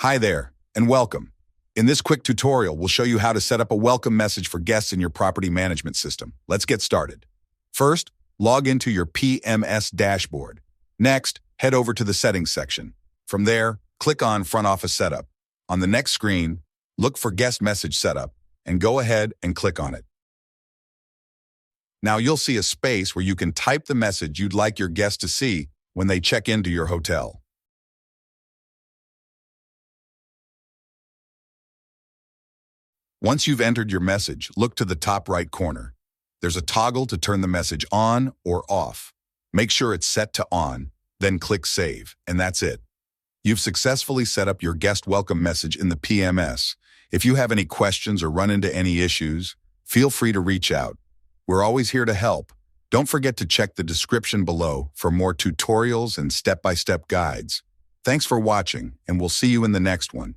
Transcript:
Hi there, and welcome. In this quick tutorial, we'll show you how to set up a welcome message for guests in your property management system. Let's get started. First, log into your PMS dashboard. Next, head over to the Settings section. From there, click on Front Office Setup. On the next screen, look for Guest Message Setup, and go ahead and click on it. Now you'll see a space where you can type the message you'd like your guests to see when they check into your hotel. Once you've entered your message, look to the top right corner. There's a toggle to turn the message on or off. Make sure it's set to on, then click Save, and that's it. You've successfully set up your guest welcome message in the PMS. If you have any questions or run into any issues, feel free to reach out. We're always here to help. Don't forget to check the description below for more tutorials and step-by-step guides. Thanks for watching, and we'll see you in the next one.